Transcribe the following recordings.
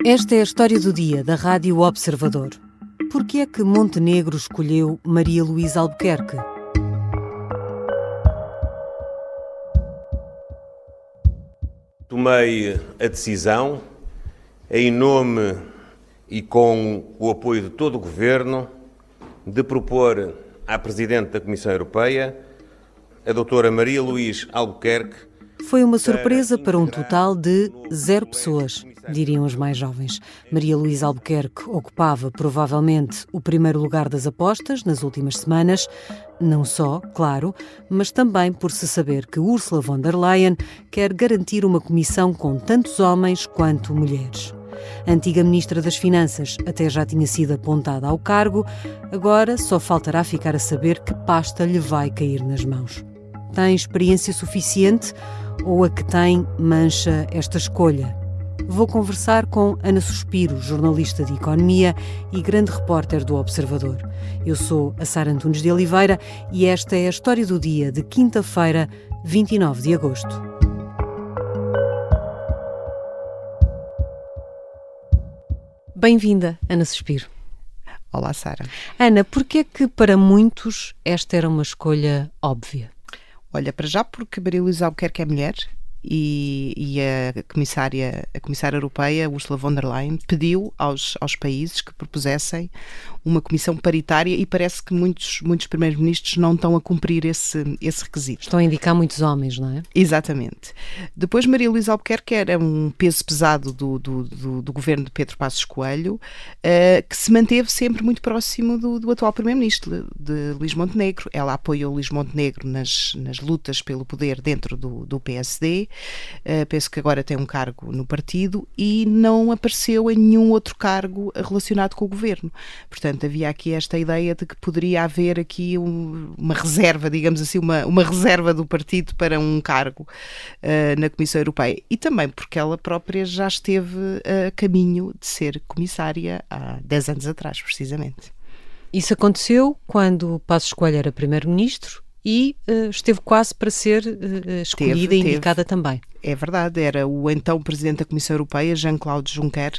Esta é a história do dia da Rádio Observador. Por que é que Montenegro escolheu Maria Luísa Albuquerque? Tomei a decisão, em nome e com o apoio de todo o Governo, de propor à Presidente da Comissão Europeia, a doutora Maria Luísa Albuquerque. Foi uma surpresa para um total de 0 pessoas, diriam os mais jovens. Maria Luísa Albuquerque ocupava provavelmente o primeiro lugar das apostas nas últimas semanas, não só, claro, mas também por se saber que Ursula von der Leyen quer garantir uma comissão com tantos homens quanto mulheres. A antiga Ministra das Finanças até já tinha sido apontada ao cargo, agora só faltará ficar a saber que pasta lhe vai cair nas mãos. Tem experiência suficiente ou a que tem mancha esta escolha? Vou conversar com Ana Suspiro, jornalista de Economia e grande repórter do Observador. Eu sou a Sara Antunes de Oliveira e esta é a história do dia de quinta-feira, 29 de agosto. Bem-vinda, Ana Suspiro. Olá, Sara. Ana, porquê é que para muitos esta era uma escolha óbvia? Olha, para já porque Maria Luísa Albuquerque é mulher e a comissária europeia, Ursula von der Leyen, pediu aos países que propusessem uma comissão paritária e parece que muitos primeiros-ministros não estão a cumprir esse requisito. Estão a indicar muitos homens, não é? Exatamente. Depois Maria Luísa Albuquerque era um peso pesado do governo de Pedro Passos Coelho, que se manteve sempre muito próximo do atual primeiro-ministro, de Luís Montenegro. Ela apoiou Luís Montenegro nas lutas pelo poder dentro do PSD. Penso que agora tem um cargo no partido e não apareceu em nenhum outro cargo relacionado com o governo. Portanto, havia aqui esta ideia de que poderia haver aqui uma reserva, digamos assim, uma reserva do partido para um cargo na Comissão Europeia. E também porque ela própria já esteve a caminho de ser comissária há 10 anos atrás, precisamente. Isso aconteceu quando Passos Coelho era primeiro-ministro e esteve quase para ser escolhida e indicada também. É verdade, era o então Presidente da Comissão Europeia, Jean-Claude Juncker,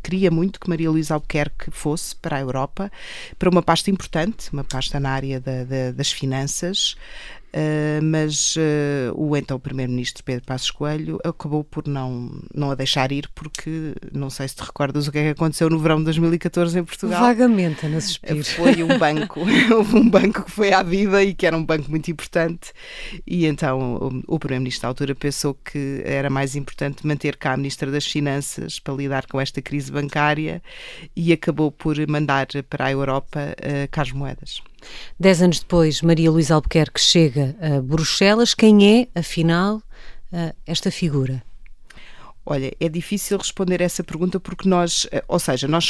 queria muito que Maria Luísa Albuquerque fosse para a Europa, para uma pasta importante, uma pasta na área das finanças, mas o então Primeiro-Ministro Pedro Passos Coelho acabou por não a deixar ir, porque não sei se te recordas o que é que aconteceu no verão de 2014 em Portugal. Vagamente, Ana Suspiro. Foi houve um banco que foi à vida e que era um banco muito importante e então o Primeiro-Ministro da altura pensou que era mais importante manter cá a Ministra das Finanças para lidar com esta crise bancária e acabou por mandar para a Europa Carlos Moedas. 10 anos depois, Maria Luísa Albuquerque chega a Bruxelas. Quem é, afinal, esta figura? Olha, é difícil responder essa pergunta porque nós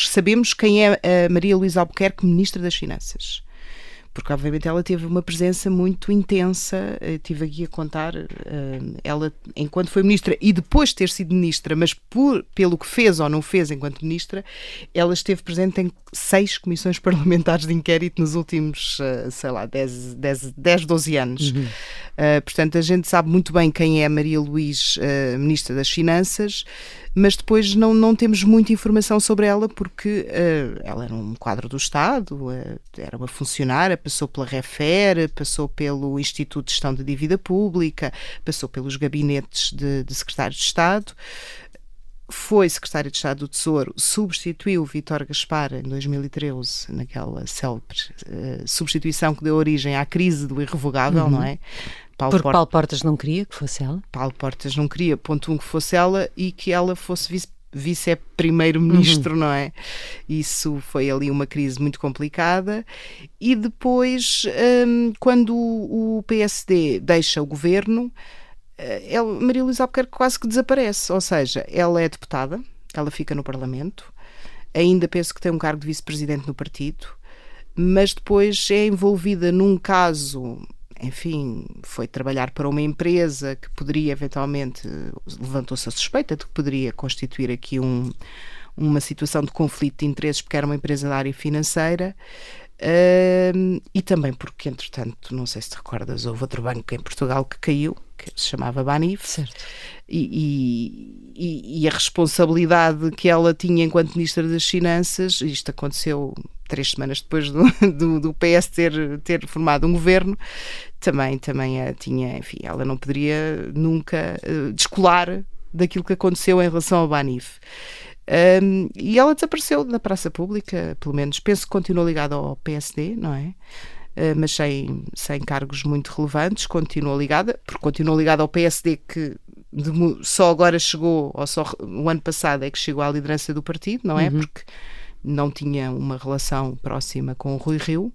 sabemos quem é a Maria Luísa Albuquerque, Ministra das Finanças. Porque, obviamente, ela teve uma presença muito intensa, estive aqui a contar, ela, enquanto foi ministra e depois de ter sido ministra, mas pelo que fez ou não fez enquanto ministra, ela esteve presente em 6 comissões parlamentares de inquérito nos últimos, 10, 12 anos. Uhum. Portanto, a gente sabe muito bem quem é a Maria Luísa, Ministra das Finanças, mas depois não temos muita informação sobre ela porque ela era um quadro do Estado, era uma funcionária, passou pela REFER, passou pelo Instituto de Gestão da Dívida Pública, passou pelos gabinetes de secretários de Estado, foi secretário de Estado do Tesouro, substituiu Vítor Gaspar em 2013, naquela célebre substituição que deu origem à crise do irrevogável, não é? Porque Paulo Portas não queria que fosse ela? Paulo Portas não queria, ponto 1, que fosse ela e que ela fosse vice-primeiro-ministro, não é? Isso foi ali uma crise muito complicada. E depois, quando o PSD deixa o governo, Maria Luísa Albuquerque quase que desaparece, ou seja, ela é deputada, ela fica no Parlamento, ainda penso que tem um cargo de vice-presidente no partido, mas depois é envolvida num caso, enfim, foi trabalhar para uma empresa que poderia eventualmente, levantou-se a suspeita de que poderia constituir aqui uma situação de conflito de interesses porque era uma empresa da área financeira. E também porque, entretanto, não sei se te recordas, houve outro banco em Portugal que caiu, que se chamava Banif. Certo. e a responsabilidade que ela tinha enquanto Ministra das Finanças, isto aconteceu 3 semanas depois do PS ter formado um governo, também tinha, enfim, ela não poderia nunca descolar daquilo que aconteceu em relação ao Banif. E ela desapareceu da praça pública, pelo menos penso que continuou ligada ao PSD, não é? Mas sem cargos muito relevantes, continuou ligada ao PSD, que só agora chegou, ou só o ano passado é que chegou à liderança do partido, não é? Porque não tinha uma relação próxima com o Rui Rio.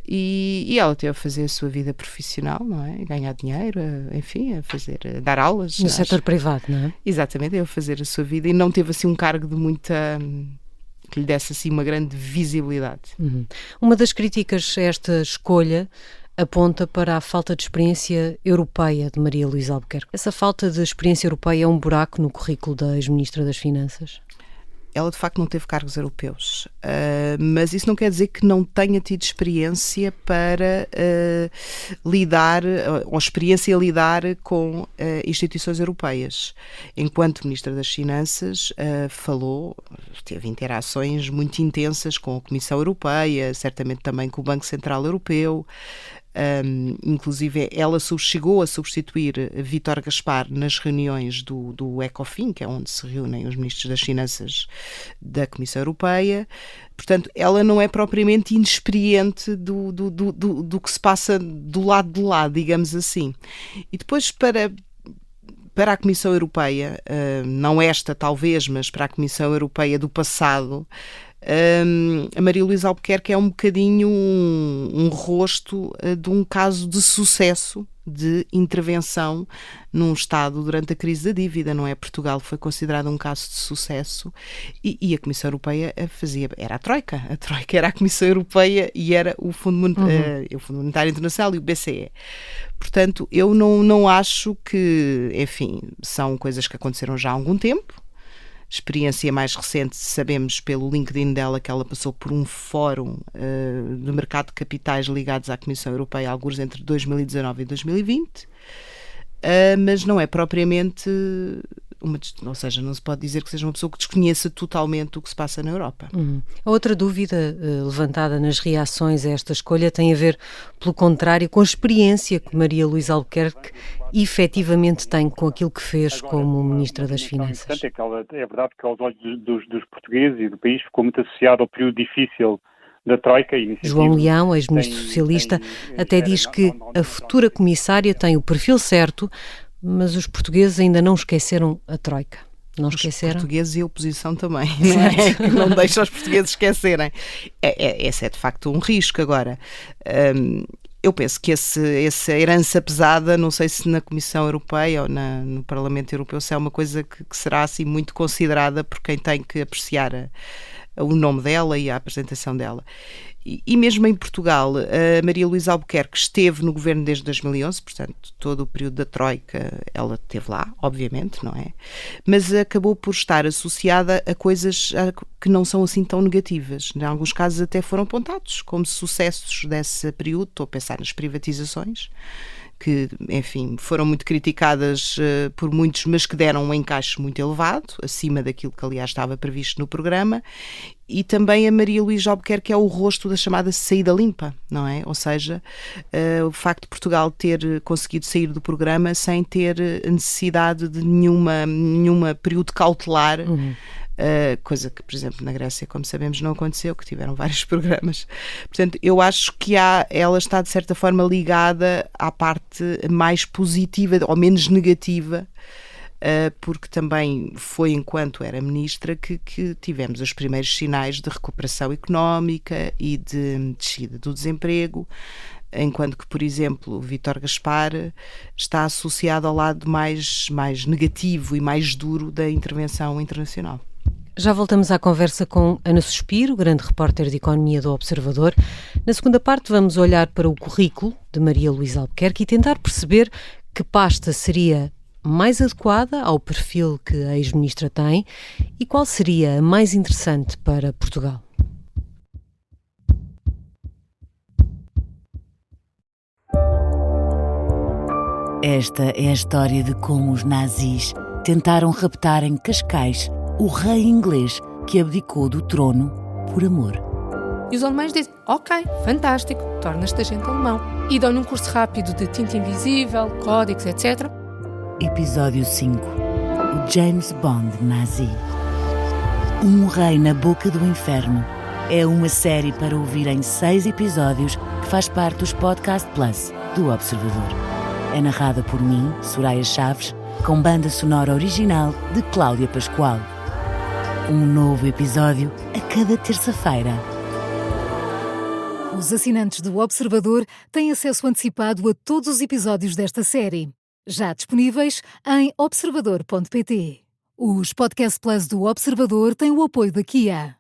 E ela teve a fazer a sua vida profissional, não é? Ganhar dinheiro, enfim, a dar aulas. No setor privado, não é? Exatamente, teve a fazer a sua vida e não teve assim um cargo de muita... que lhe desse assim uma grande visibilidade. Uma das críticas a esta escolha aponta para a falta de experiência europeia de Maria Luísa Albuquerque. Essa falta de experiência europeia é um buraco no currículo da ex-ministra das Finanças? Ela de facto não teve cargos europeus, mas isso não quer dizer que não tenha tido experiência para lidar, ou experiência a lidar com instituições europeias. Enquanto Ministra das Finanças teve interações muito intensas com a Comissão Europeia, certamente também com o Banco Central Europeu. Inclusive ela chegou a substituir Vítor Gaspar nas reuniões do ECOFIN, que é onde se reúnem os ministros das Finanças da Comissão Europeia. Portanto, ela não é propriamente inexperiente do que se passa do lado de lá, digamos assim. E depois para a Comissão Europeia, não esta talvez, mas para a Comissão Europeia do passado, a Maria Luísa Albuquerque é um bocadinho um rosto de um caso de sucesso de intervenção num Estado durante a crise da dívida, não é? Portugal foi considerado um caso de sucesso e a Comissão Europeia era a Troika era a Comissão Europeia e era o Fundo Monetário Internacional e o BCE. Portanto, eu não acho que, enfim, são coisas que aconteceram já há algum tempo. Experiência mais recente, sabemos pelo LinkedIn dela que ela passou por um fórum de mercado de capitais ligados à Comissão Europeia, alguns entre 2019 e 2020, mas não é propriamente ou seja, não se pode dizer que seja uma pessoa que desconheça totalmente o que se passa na Europa. A outra dúvida levantada nas reações a esta escolha tem a ver, pelo contrário, com a experiência que Maria Luísa Albuquerque efetivamente tem com aquilo que fez como Ministra das Finanças. É verdade que aos olhos dos portugueses e do país ficou muito associado ao período difícil da Troika. João Leão, ex-ministro socialista, até diz que a futura comissária tem o perfil certo, mas os portugueses ainda não esqueceram a Troika. Não esqueceram? Os portugueses e a oposição também, não é? Que não deixa os portugueses esquecerem. Esse é de facto um risco. Agora, eu penso que essa herança pesada, não sei se na Comissão Europeia ou no Parlamento Europeu, se é uma coisa que será assim muito considerada por quem tem que apreciar o nome dela e a apresentação dela. E mesmo em Portugal, a Maria Luísa Albuquerque esteve no governo desde 2011, portanto, todo o período da Troika ela esteve lá, obviamente, não é? Mas acabou por estar associada a coisas que não são assim tão negativas. Em alguns casos até foram apontados como sucessos desse período. Estou a pensar nas privatizações, que, enfim, foram muito criticadas por muitos, mas que deram um encaixe muito elevado, acima daquilo que, aliás, estava previsto no programa. E também a Maria Luísa Albuquerque é o rosto da chamada saída limpa, não é? Ou seja, o facto de Portugal ter conseguido sair do programa sem ter necessidade de nenhuma período cautelar, coisa que, por exemplo, na Grécia, como sabemos, não aconteceu, que tiveram vários programas. Portanto, eu acho que ela está, de certa forma, ligada à parte mais positiva ou menos negativa, porque também foi enquanto era ministra que tivemos os primeiros sinais de recuperação económica e de descida do desemprego, enquanto que, por exemplo, o Vítor Gaspar está associado ao lado mais negativo e mais duro da intervenção internacional. Já voltamos à conversa com Ana Suspiro, grande repórter de economia do Observador. Na segunda parte vamos olhar para o currículo de Maria Luísa Albuquerque e tentar perceber que pasta seria mais adequada ao perfil que a ex-ministra tem e qual seria a mais interessante para Portugal. Esta é a história de como os nazis tentaram raptar em Cascais o rei inglês que abdicou do trono por amor. E os alemães dizem, ok, fantástico, tornas-te agente alemão. E dão-lhe um curso rápido de tinta invisível, códigos, etc. Episódio 5. O James Bond nazi. Um rei na boca do inferno. É uma série para ouvir em 6 episódios que faz parte dos Podcast Plus do Observador. É narrada por mim, Soraya Chaves, com banda sonora original de Cláudia Pascoal. Um novo episódio a cada terça-feira. Os assinantes do Observador têm acesso antecipado a todos os episódios desta série, já disponíveis em observador.pt. Os Podcast Plus do Observador têm o apoio da Kia.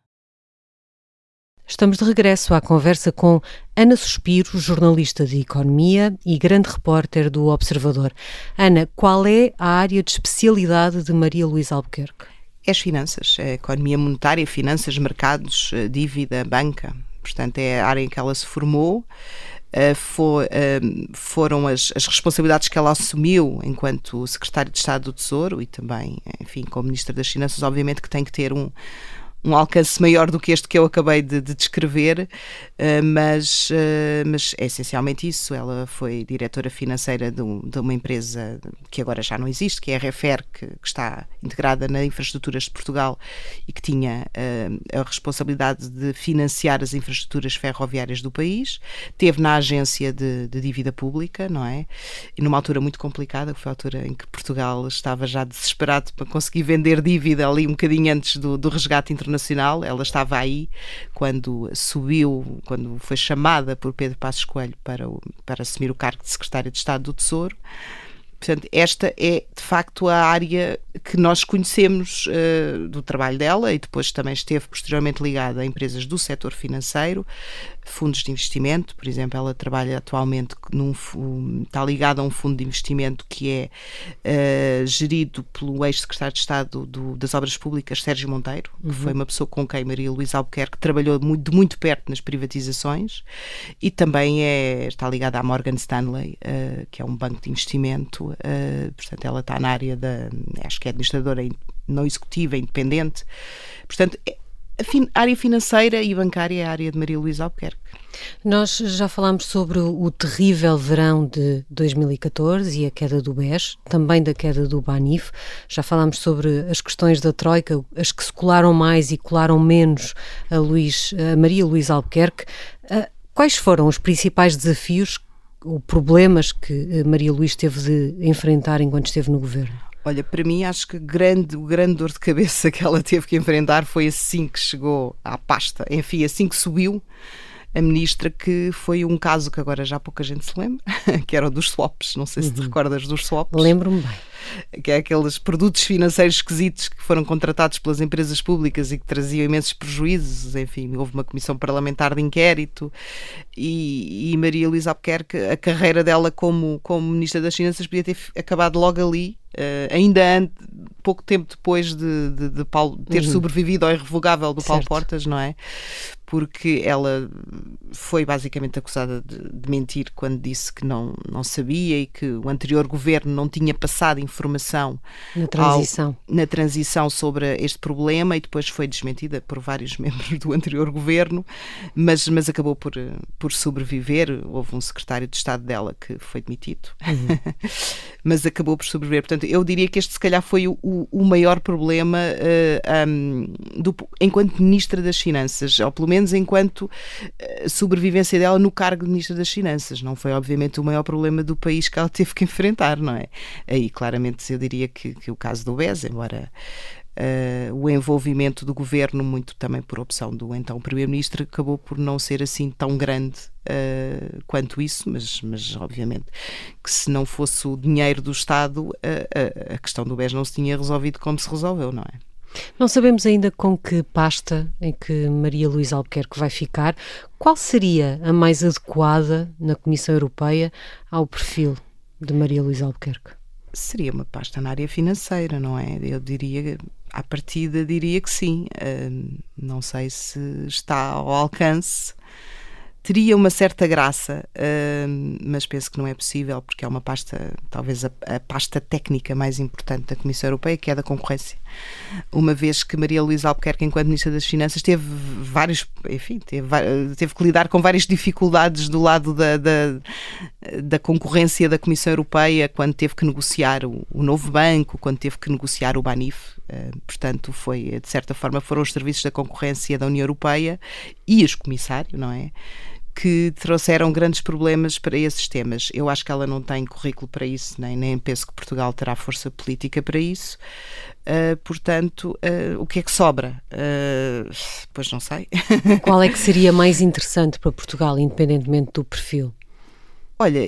Estamos de regresso à conversa com Ana Suspiro, jornalista de Economia e grande repórter do Observador. Ana, qual é a área de especialidade de Maria Luísa Albuquerque? É as finanças, a economia monetária, finanças, mercados, dívida, banca. Portanto, é a área em que ela se formou. Foram as responsabilidades que ela assumiu enquanto secretária de Estado do Tesouro e também, enfim, como ministra das Finanças, obviamente que tem que ter um alcance maior do que este que eu acabei de descrever, mas é essencialmente isso. Ela foi diretora financeira de uma empresa que agora já não existe, que é a Refer, que está integrada na Infraestruturas de Portugal e que tinha a responsabilidade de financiar as infraestruturas ferroviárias do país. Teve na agência de dívida pública, não é? E numa altura muito complicada, que foi a altura em que Portugal estava já desesperado para conseguir vender dívida ali um bocadinho antes do resgate internacional. Ela estava aí quando foi chamada por Pedro Passos Coelho para assumir o cargo de secretária de Estado do Tesouro. Portanto, esta é, de facto, a área que nós conhecemos do trabalho dela, e depois também esteve posteriormente ligada a empresas do setor financeiro, fundos de investimento. Por exemplo, ela trabalha atualmente está ligada a um fundo de investimento que é gerido pelo ex-secretário de Estado das Obras Públicas, Sérgio Monteiro, que foi uma pessoa com quem Maria Luísa Albuquerque trabalhou de muito perto nas privatizações, e também está ligada à Morgan Stanley, que é um banco de investimento. Portanto, ela está na área acho que é administradora não executiva, independente. Portanto, a área financeira e bancária é a área de Maria Luísa Albuquerque. Nós já falámos sobre o terrível verão de 2014 e a queda do BES, também da queda do Banif. Já falámos sobre as questões da Troika, as que se colaram mais e colaram menos a Maria Luísa Albuquerque. Quais foram os principais desafios ou problemas que Maria Luísa teve de enfrentar enquanto esteve no governo? Olha, para mim acho que o grande dor de cabeça que ela teve que enfrentar foi assim que chegou à pasta, enfim, assim que subiu a ministra, que foi um caso que agora já pouca gente se lembra, que era o dos swaps. Não sei se te recordas dos swaps. Lembro-me bem. Que é aqueles produtos financeiros esquisitos que foram contratados pelas empresas públicas e que traziam imensos prejuízos. Enfim, houve uma comissão parlamentar de inquérito e Maria Luísa Albuquerque, a carreira dela como ministra das Finanças podia ter acabado logo ali, pouco tempo depois de Paulo ter sobrevivido ao irrevogável do Paulo Portas, não é? Porque ela foi basicamente acusada de mentir quando disse que não sabia e que o anterior governo não tinha passado informação na transição sobre este problema, e depois foi desmentida por vários membros do anterior governo, mas acabou por sobreviver. Houve um secretário de Estado dela que foi demitido, mas acabou por sobreviver. Portanto, eu diria que este se calhar foi o maior problema enquanto Ministra das Finanças, ou pelo menos enquanto sobrevivência dela no cargo de Ministra das Finanças. Não foi, obviamente, o maior problema do país que ela teve que enfrentar, não é? Aí, claramente, eu diria que o caso do BES, embora o envolvimento do governo, muito também por opção do então Primeiro-Ministro, acabou por não ser assim tão grande quanto isso, mas obviamente que se não fosse o dinheiro do Estado, a questão do BES não se tinha resolvido como se resolveu, não é? Não sabemos ainda com que pasta em que Maria Luísa Albuquerque vai ficar. Qual seria a mais adequada na Comissão Europeia ao perfil de Maria Luísa Albuquerque? Seria uma pasta na área financeira, não é? Eu diria, à partida, diria que sim. Não sei se está ao alcance teria uma certa graça, mas penso que não é possível, porque é uma pasta, talvez a pasta técnica mais importante da Comissão Europeia, que é da concorrência. Uma vez que Maria Luísa Albuquerque, enquanto Ministra das Finanças, teve que lidar com várias dificuldades do lado da concorrência da Comissão Europeia, quando teve que negociar o novo banco, quando teve que negociar o BANIF. Portanto, de certa forma, foram os serviços da concorrência da União Europeia e os comissários, não é? Que trouxeram grandes problemas para esses temas. Eu acho que ela não tem currículo para isso, nem penso que Portugal terá força política para isso. Portanto, o que é que sobra? Pois não sei. Qual é que seria mais interessante para Portugal, independentemente do perfil? Olha,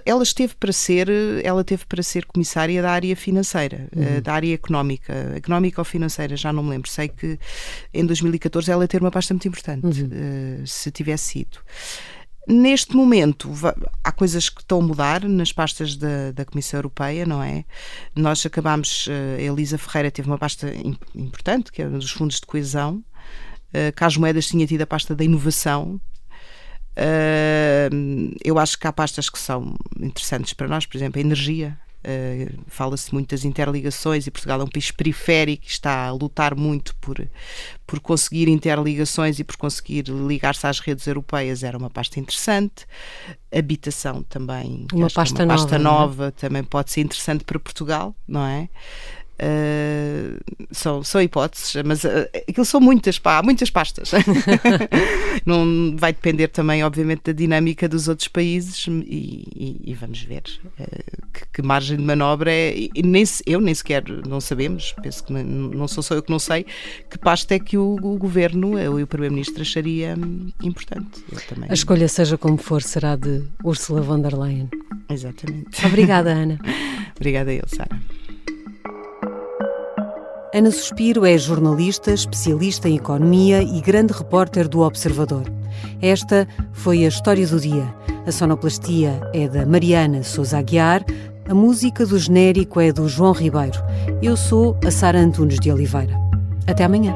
ela teve para ser comissária da área financeira, da área económica ou financeira, já não me lembro. Sei que em 2014 ela ia ter uma pasta muito importante, se tivesse sido. Neste momento, há coisas que estão a mudar nas pastas da Comissão Europeia, não é? Nós acabámos, a Elisa Ferreira teve uma pasta importante, que é dos fundos de coesão. Carlos Moedas tinha tido a pasta da inovação. Eu acho que há pastas que são interessantes para nós, por exemplo, a energia. Fala-se muito das interligações e Portugal é um país periférico e está a lutar muito por conseguir interligações e por conseguir ligar-se às redes europeias. Era uma pasta interessante. Habitação também, uma pasta nova também pode ser interessante para Portugal, não é? São hipóteses, mas aquilo são há muitas pastas. Não vai depender também, obviamente, da dinâmica dos outros países e vamos ver que margem de manobra é. Nem sequer não sabemos, penso que não sou só eu que não sei que pasta é que o Governo e o Primeiro-Ministro acharia importante. A escolha, seja como for, será de Ursula von der Leyen. Exatamente. Obrigada, Ana. Obrigada a ele, Sara. Ana Suspiro é jornalista, especialista em economia e grande repórter do Observador. Esta foi a história do dia. A sonoplastia é da Mariana Sousa Aguiar, a música do genérico é do João Ribeiro. Eu sou a Sara Antunes de Oliveira. Até amanhã.